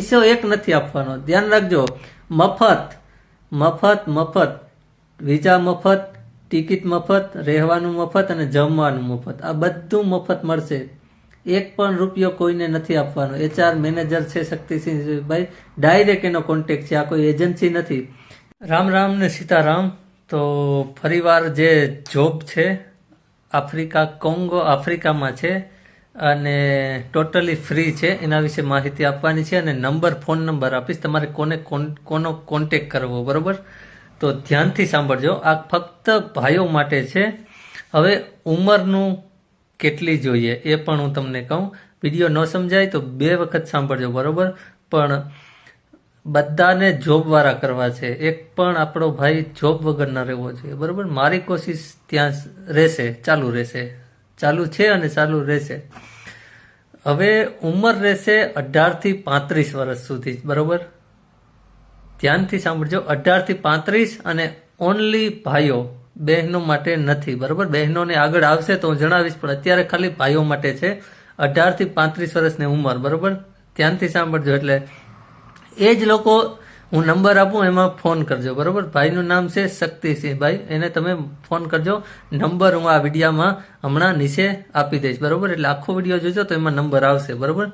પૈસો એક નથી આપવાનો, ધ્યાન રાખજો. મફત મફત મફત, વિઝા મફત, ટિકિટ મફત, રહેવાનું મફત અને જમવાનું મફત, આ બધું મફત મળશે. એક પણ રૂપિયો કોઈને નથી આપવાનો. HR મેનેજર છે શક્તિસિંહભાઈ, ડાયરેક્ટ એનો કોન્ટેક્ટ છે, આ કોઈ એજન્સી નથી. રામ રામ ને સીતારામ. તો ફરીવાર જે જોબ છે કોંગો આફ્રિકામાં છે અને ટોટલી ફ્રી છે, એના વિશે માહિતી આપવાની છે અને ફોન નંબર આપીશ, તમારે કોનો કોન્ટેક કરવો, બરોબર? તો ધ્યાનથી સાંભળજો. આ ફક્ત ભાઈઓ માટે છે. હવે ઉંમરનું કેટલી જોઈએ એ પણ હું તમને કહું. વિડીયો ન સમજાય તો 2 વખત સાંભળજો, બરોબર? પણ બધાને જોબવાળા કરવા છે. એક પણ આપણો ભાઈ જોબ વગર ન રહેવો જોઈએ, બરોબર? મારી કોશિશ ત્યાં રહેશે, ચાલુ છે અને ચાલુ રહેશે. હવે ઉંમર રહેશે 18 થી 35 વર્ષ સુધી, બરોબર? ધ્યાનથી સાંભળજો. 18 થી 35 અને ઓનલી ભાઈઓ, બહેનો માટે નથી, બરોબર? બહેનોને આગળ આવશે તો હું જણાવીશ, પણ અત્યારે ખાલી ભાઈઓ માટે છે. 18 થી 35 વર્ષની ઉંમર, બરોબર? ધ્યાનથી સાંભળજો. એટલે એ જ લોકો હું નંબર આપું એમાં ફોન કરજો, બરોબર? ભાઈનું નામ છે શક્તિસિંહભાઈ, એને તમે ફોન કરજો. નંબર હું આ વિડીયામાં હમણાં નીચે આપી દઈશ, બરોબર? એટલે આખો વિડીયો જોજો તો એમાં નંબર આવશે, બરોબર?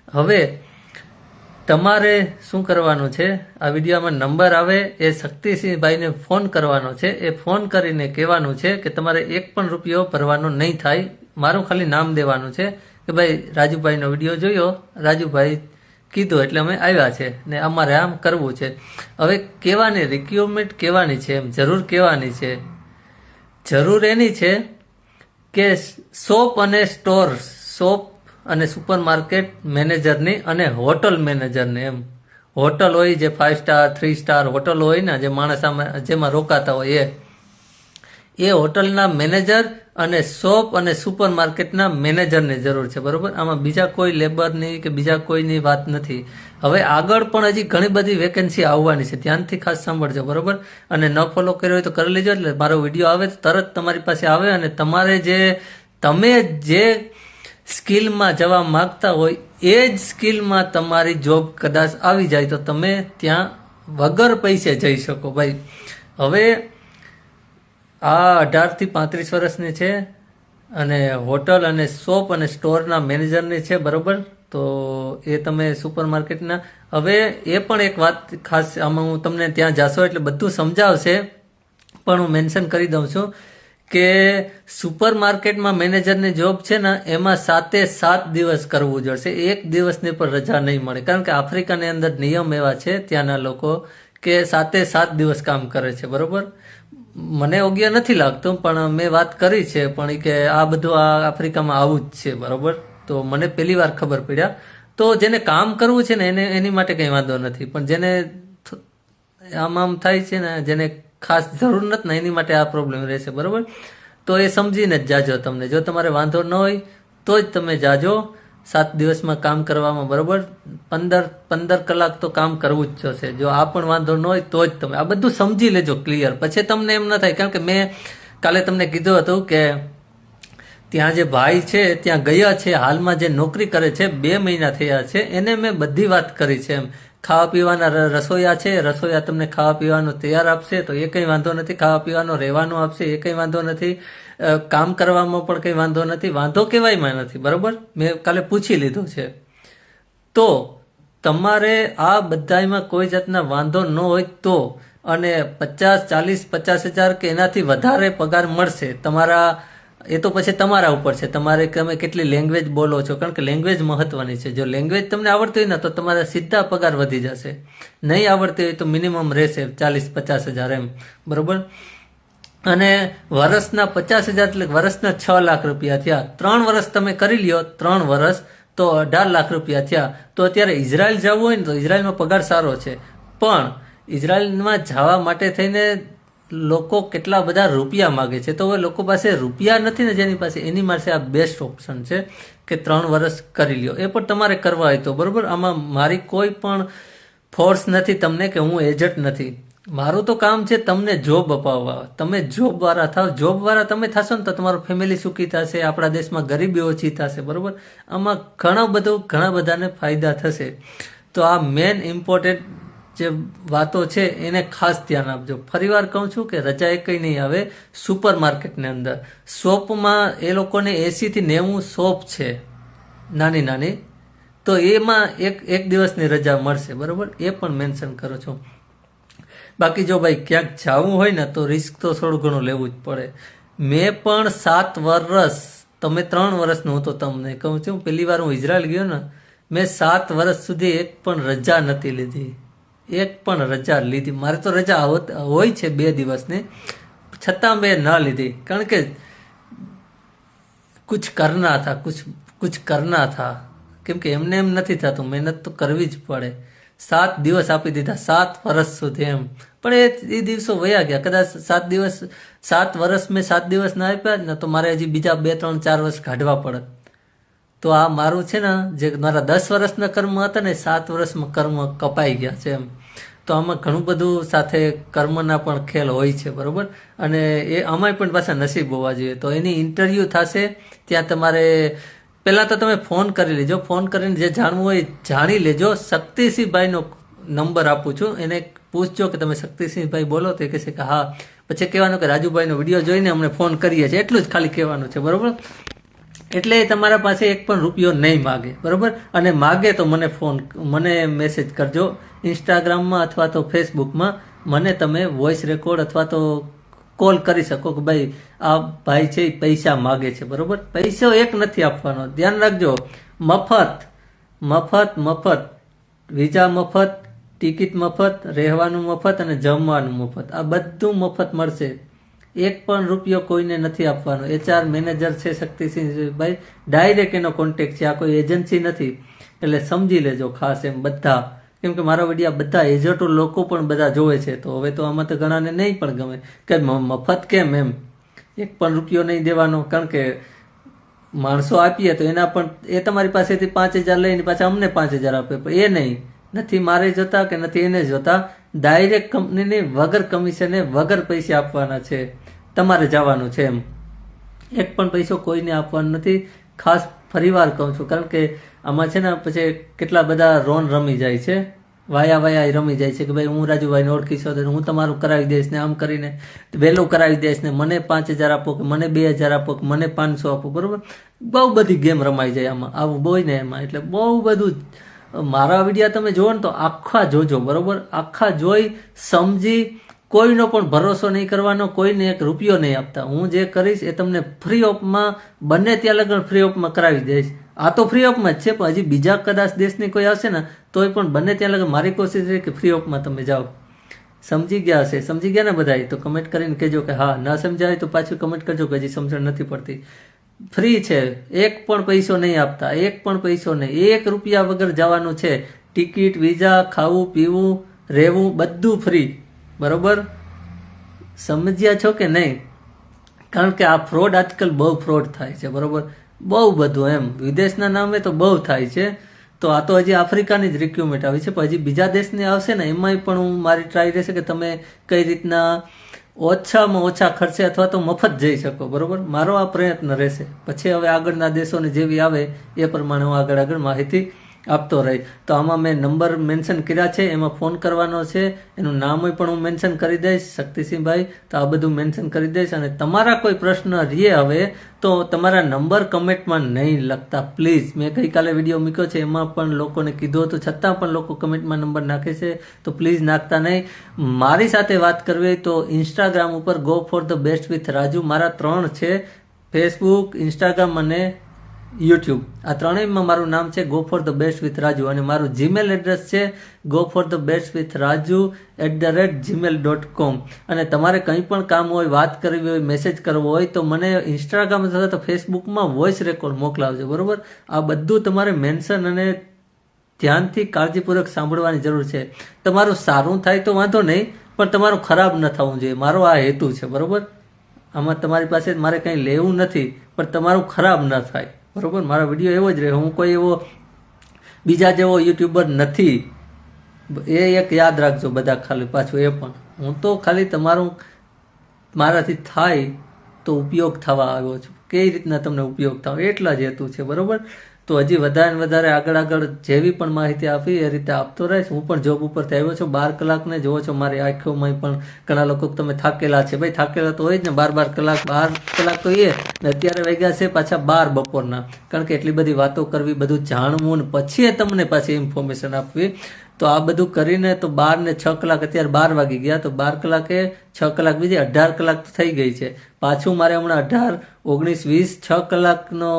હવે તમારે શું કરવાનું છે, આ વિડીયોમાં નંબર આવે એ શક્તિસિંહભાઈને ફોન કરવાનો છે. એ ફોન કરીને કહેવાનું છે કે તમારે એક પણ રૂપિયો ભરવાનો નહીં થાય, મારું ખાલી નામ દેવાનું છે કે ભાઈ રાજુભાઈનો વિડીયો જોયો, રાજુભાઈ કીધું એટલે અમે આવ્યા છે ને અમારે આમ કરવું છે. હવે કહેવાની રિક્વાયરમેન્ટ કહેવાની છે, એમ જરૂર કહેવાની છે. જરૂર એની છે કે શોપ અને સુપર માર્કેટ મેનેજરની અને હોટલ મેનેજરને, એમ હોટલ હોય જે 5 સ્ટાર 3 સ્ટાર હોટલ હોય ને, જે માણસ જેમાં રોકાતા હોય એ હોટલના મેનેજર અને શોપ અને સુપર માર્કેટના મેનેજરની જરૂર છે, બરોબર? આમાં બીજા કોઈ લેબરની કે બીજા કોઈની વાત નથી. હવે આગળ પણ હજી ઘણી બધી વેકેન્સી આવવાની છે, ધ્યાનથી ખાસ સાંભળજો, બરોબર? અને ન ફોલો કર્યો હોય તો કરી લેજો, એટલે મારો વિડીયો આવે તો તરત તમારી પાસે આવે અને તમે જે સ્કિલમાં જવા માંગતા હોય એ જ સ્કિલમાં તમારી જોબ કદાચ આવી જાય તો તમે ત્યાં વગર પૈસે જઈ શકો, ભાઈ. હવે આ 18 થી 35 વર્ષની છે અને હોટલ અને શોપ અને સ્ટોરના મેનેજરની છે, બરોબર? તો એ તમે સુપર માર્કેટના. હવે એ પણ એક વાત ખાસ, આમાં હું તમને ત્યાં જાશો એટલે બધું સમજાવશે, પણ હું મેન્શન કરી દઉં છું કે સુપર માર્કેટમાં મેનેજરની જોબ છે ને, એમાં 7 દિવસ કરવું જોઈશે. એક દિવસની પણ રજા નહીં મળે, કારણ કે આફ્રિકાની અંદર નિયમ એવા છે ત્યાંના લોકો કે 7 દિવસ કામ કરે છે, બરોબર? મને યોગ્ય નથી લાગતું, પણ મેં વાત કરી છે, પણ કે આ બધું આ આફ્રિકામાં આવું જ છે, બરોબર? તો મને પહેલી વાર ખબર પડ્યા. તો જેને કામ કરવું છે ને એની માટે કંઈ વાંધો નથી, પણ જેને આમ થાય છે ને, જેને ખાસ જરૂર નથી ને, એની માટે આ પ્રોબ્લેમ રહેશે, બરોબર? તો એ સમજીને જ જાજો. તમને જો તમારે વાંધો ન હોય તો જ તમે જાજો 7 દિવસમાં કામ કરવામાં, બરોબર? 15 કલાક તો કામ કરવું જ જોશે. જો આ પણ વાંધો ન હોય તો જ તમે આ બધું સમજી લેજો ક્લિયર, પછી તમને એમ ન થાય. કારણ કે મેં કાલે તમને કીધું હતું કે ત્યાં જે ભાઈ છે ત્યાં ગયા છે, હાલમાં જે નોકરી કરે છે, 2 મહિના થયા છે, એને મેં બધી વાત કરી છે. એમ ખાવા પીવાના રસોઈયા છે, રસોઈયા તમને ખાવા પીવાનું તૈયાર આપશે તો એ કંઈ વાંધો નથી. ખાવા પીવાનું રહેવાનું આપશે એ કંઈ વાંધો નથી. કામ કરવામાં પણ કંઈ વાંધો નથી, વાંધો કહેવાયમાં નથી, બરોબર? મેં કાલે પૂછી લીધું છે. તો તમારે આ બધામાં કોઈ જાતના વાંધો ન હોય તો, અને 50,000 કે એનાથી વધારે પગાર મળશે તમારા, એ તો પછી તમારા ઉપર છે, તમે કેટલી લેંગ્વેજ બોલો છો, કારણ કે લેંગ્વેજ મહત્વની છે. જો લેંગ્વેજ તમને આવડતી હોય ને તો તમારા સીધા પગાર વધી જશે. નહીં આવડતી હોય તો મિનિમમ રહેશે 40-50 હજાર, એમ, બરોબર? અને વર્ષના 50,000 એટલે વર્ષના 6 લાખ રૂપિયા થયા. 3 વર્ષ તમે કરી લ્યો, 3 વર્ષ તો 18 લાખ રૂપિયા થયા. તો અત્યારે ઇઝરાયલ જવું હોય ને તો ઇઝરાયલમાં પગાર સારો છે, પણ ઇઝરાયલમાં જવા માટે થઈને લોકો કેટલા બધા રૂપિયા માગે છે. તો હવે લોકો પાસે રૂપિયા નથી ને જેની પાસે, એની પાસે આ બેસ્ટ ઓપ્શન છે કે 3 વર્ષ કરી લ્યો. એ પણ તમારે કરવા હોય તો, બરોબર? આમાં મારી કોઈ પણ ફોર્સ નથી તમને કે હું એજન્ટ નથી. મારું તો કામ છે તમને જોબ અપાવવા. તમે જોબવાળા થાવ, જોબવાળા તમે થશો ને તો તમારું ફેમિલી સુખી થશે, આપણા દેશમાં ગરીબી ઓછી થશે, બરોબર? આમાં ઘણા બધાને ફાયદા થશે. તો આ મેન ઇમ્પોર્ટન્ટ જે વાતો છે એને ખાસ ધ્યાન આપજો. ફરીવાર કહું છું કે રજા એકઈ નહીં આવે સુપર માર્કેટની અંદર. શોપમાં એ લોકોને 80 થી 90 શોપ છે નાની નાની, તો એમાં એક દિવસની રજા મળશે, બરોબર? એ પણ મેન્શન કરો છો. બાકી જો ભાઈ ક્યાંક જવું હોય ને તો રિસ્ક તો થોડું ઘણું લેવું જ પડે. મેં પણ 7 વર્ષ, તમે 3 વર્ષનું હું તો તમને કહું છું, પહેલી વાર હું ઇઝરાયલ ગયો ને, મેં 7 વર્ષ સુધી એક પણ રજા નથી લીધી. એક પણ રજા લીધી, મારે તો રજા હોય છે 2 દિવસની, છતાં મેં ના લીધી. કારણ કે કુછ કરના થા, કુછ કરના થા. કેમ કે એમને એમ નથી થતું, મહેનત તો કરવી જ પડે. 7 દિવસ આપી દીધા 7 વર્ષ સુધી એમ. પણ એ દિવસો વયા ગયા. કદાચ 7 વર્ષ મેં 7 દિવસ ના આપ્યા ને તો મારે હજી બીજા 2, 3, 4 વર્ષ કાઢવા પડે. તો આ મારું છે ને, જે મારા 10 વર્ષના કર્મ હતા ને, 7 વર્ષમાં કર્મ કપાઈ ગયા છે એમ. તો આમાં ઘણું બધું સાથે કર્મના પણ ખેલ હોય છે, બરોબર? અને એ આમાંય પણ પાછા નસીબ હોવા જોઈએ. તો એની ઇન્ટરવ્યૂ થશે, ત્યાં તમારે પહેલાં તો તમે ફોન કરી લેજો. ફોન કરીને જે જાણવું હોય જાણી લેજો. શક્તિસિંહભાઈનો નંબર આપું છું, એને પૂછજો કે તમે શક્તિસિંહભાઈ બોલો, તો એ કહેશે કે હા. પછી કહેવાનું કે રાજુભાઈનો વિડીયો જોઈને અમને ફોન કરીએ છીએ, એટલું જ ખાલી કહેવાનું છે, બરોબર? એટલે તમારા પાસે એક પણ રૂપિયો નહીં માગે, બરોબર? અને માગે તો મને મેસેજ કરજો ઇન્સ્ટાગ્રામમાં અથવા તો ફેસબુકમાં. મને તમે વોઇસ રેકોર્ડ અથવા તો કોલ કરી શકો કે ભાઈ આ ભાઈ છે એ પૈસા માગે છે, બરોબર? પૈસો એક નથી આપવાનો, ધ્યાન રાખજો. મફત વિઝા મફત, ટિકિટ મફત, રહેવાનું મફત અને જમવાનું મફત. આ બધું મફત મળશે. એક પણ રૂપિયો કોઈને નથી આપવાનો. HR મેનેજર છે શક્તિસિંહભાઈ, ડાયરેક્ટ એનો કોન્ટેક્ટ છે, આ કોઈ એજન્સી નથી. એટલે સમજી લેજો ખાસ એમ બધા. કેમ કે મારા વિડીયો બધા એજન્ટો લોકો પણ બધા જોવે છે. તો હવે તો આમાં તો ઘણાને નહીં પણ ગમે કે મફત કેમ એમ, એક પણ રૂપિયો નહીં દેવાનો. કારણ કે માણસો આપીએ તો એના પણ એ તમારી પાસેથી 5,000 લઈને પાછા અમને 5,000 આપે, પણ એ નથી મારે જોતા કે નથી એને જોતા. ડાયરેક્ટ કંપનીને વગર કમિશને વગર પૈસે આપવાના છે, તમારે જવાનું છે એમ. એક પણ પૈસો કોઈને આપવાનો નથી. ખાસ ફરીવાર કહું છું, કારણ કે આમાં છે ને પછી કેટલા બધા રોન રમી જાય છે, વાયા રમી જાય છે કે ભાઈ હું રાજુભાઈને ઓળખીશ તો હું તમારું કરાવી દઈશ ને, આમ કરીને વહેલું કરાવી દઈશ ને, મને 5,000 આપો કે મને 2,000 આપો કે મને 500 આપો, બરોબર? બહુ બધી ગેમ રમાઈ જાય આમાં, આવું બોય ને એમાં. એટલે બહુ બધું. મારા વિડીયો તમે જોવો ને તો આખા જોજો, બરોબર? આખા જોઈ સમજી, કોઈનો પણ ભરોસો નહીં કરવાનો, કોઈને એક રૂપિયો નહીં આપતા. હું જે કરીશ એ તમને ફ્રી ઓફમાં, બંને ત્યાં લગન ફ્રી ઓફમાં કરાવી દઈશ. આ તો ફ્રી ઓફમાં જ છે, પણ હજી બીજા કદાચ દેશની કોઈ આવશે ને તોય પણ બંને ત્યાં લગન મારી કોશિશ છે કે ફ્રી ઓફમાં તમે જાઓ. સમજી ગયા હશે? સમજી ગયા ને બધા? તો કમેન્ટ કરીને કહેજો કે હા. ના સમજાય તો પાછું કમેન્ટ કરજો કે હજી સમજણ નથી પડતી. ફ્રી છે, એક પણ પૈસો નહીં આપતા, એક પણ પૈસો નહીં. 1 રૂપિયા વગર જવાનું છે. ટિકિટ, વિઝા, ખાવું પીવું, રહેવું બધું ફ્રી, બરોબર? સમજ્યા છો કે નહીં? કારણ કે આ ફ્રોડ આજકાલ બહુ ફ્રોડ થાય છે, બરોબર? બહુ બધું એમ વિદેશના નામે તો બહુ થાય છે. તો આ તો હજી આફ્રિકાની જ રિક્યુરમેન્ટ આવી છે, પણ હજી બીજા દેશની આવશે ને એમાંય પણ હું મારી ટ્રાય રહેશે કે તમે કઈ રીતના ઓછામાં ઓછા ખર્ચે અથવા તો મફત જઈ શકો, બરોબર? મારો આ પ્રયત્ન રહેશે. પછી હવે આગળના દેશોની જેવી આવે એ પ્રમાણે હું આગળ માહિતી આપતો રહી. તો આમાં મેં નંબર મેન્શન કર્યા છે, એમાં ફોન કરવાનો છે. એનું નામ પણ હું મેન્શન કરી દઈશ, શક્તિસિંહભાઈ. તો આ બધું મેન્શન કરી દઈશ. અને તમારા કોઈ પ્રશ્ન રહે હવે તો તમારા નંબર કમેન્ટમાં નહીં લખતા પ્લીઝ. મેં ગઈકાલે વિડીયો મૂક્યો છે, એમાં પણ લોકોને કીધું હતું, છતાં પણ લોકો કમેન્ટમાં નંબર નાખે છે. તો પ્લીઝ નાખતા નહીં. મારી સાથે વાત કરવી હોય તો ઇન્સ્ટાગ્રામ ઉપર go for the best with Raju. મારા 3 છે, ફેસબુક, ઇન્સ્ટાગ્રામ અને યુટ્યુબ. આ ત્રણેયમાં મારું નામ છે go for the best with Raju. અને મારું જીમેલ એડ્રેસ છે gofforthebestwithraju@gmail.com. અને તમારે કંઈ પણ કામ હોય, વાત કરવી હોય, મેસેજ કરવો હોય તો મને ઇન્સ્ટાગ્રામ અથવા તો ફેસબુકમાં વોઇસ રેકોર્ડ મોકલાવજો, બરોબર? આ બધું તમારે મેન્શન અને ધ્યાનથી કાળજીપૂર્વક સાંભળવાની જરૂર છે. તમારું સારું થાય તો વાંધો નહીં, પણ તમારું ખરાબ ન થવું જોઈએ. મારો આ હેતુ છે, બરોબર? આમાં તમારી પાસે મારે કંઈ લેવું નથી, પણ તમારું ખરાબ ન થાય, બરોબર? મારો વિડીયો એવો જ રહે. હું કોઈ એવો બીજા જેવો યુટ્યુબર નથી, એ એક યાદ રાખજો બધા. ખાલી પાછું એ પણ હું તો ખાલી તમારું મારાથી થાય તો ઉપયોગ થવા આવ્યો છું. કઈ રીતના તમને ઉપયોગ થાય એટલા જ હેતુ છે, બરોબર? તો હજી વધારે ને વધારે આગળ જેવી પણ માહિતી આપી એ રીતે આપતો રહીશ. હું પણ જોબ ઉપરથી આવ્યો છું, 12 કલાકને જોવો છો મારી આંખોમાં પણ ઘણા લોકો તમે થાકેલા છે. ભાઈ થાકેલા તો હોય જ ને, 12 કલાક 12 કલાક તો એ ને અત્યારે વાગ્યા છે પાછા 12 બપોરના. કારણ કે એટલી બધી વાતો કરવી, બધું જાણવું ને પછી તમને પાછી ઇન્ફોર્મેશન આપવી. તો આ બધું કરીને તો 12 ને 6 કલાક, અત્યારે 12 વાગી ગયા, તો 12 કલાકે 6 કલાક બીજી 18 કલાક તો થઈ ગઈ છે. પાછું મારે હમણાં 18, 19, 20, 6 કલાકનો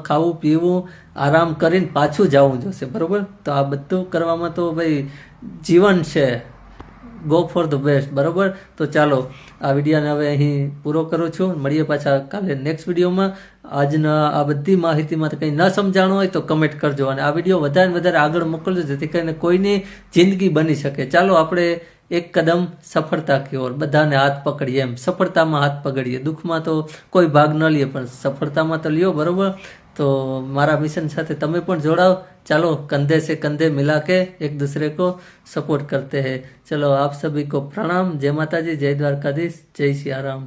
ખાવું પીવું આરામ કરીને પાછું જવું જોશે, બરોબર. તો આ બધું કરવામાં તો ભાઈ જીવન છે, ગો ફોર ધ બેસ્ટ, બરોબર. તો ચાલો આ વિડીયોને હવે અહીં પૂરો કરું છું. મળીએ પાછા કાલે નેક્સ્ટ વિડીયોમાં. આજના આ બધી માહિતીમાં કંઈ ન સમજાણું હોય તો કમેન્ટ કરજો, અને આ વિડીયો વધારે ને વધારે આગળ મોકલજો જેથી કરીને કોઈની જિંદગી બની શકે. ચાલો આપણે એક કદમ સફળતા की ओर બધાને હાથ પકડીએ, એમ સફળતામાં હાથ પકડીએ. દુઃખમાં તો કોઈ ભાગ ન લે પણ સફળતામાં તો લ્યો, બરોબર. તો મારા મિશન સાથે તમે પણ જોડાઓ. चलो कंधे से कंधे मिला के एक दूसरे को सपोर्ट करते हैं. चलो आप सभी को प्रणाम. जय माता जी, जय द्वारकाधीश, जय सिया राम.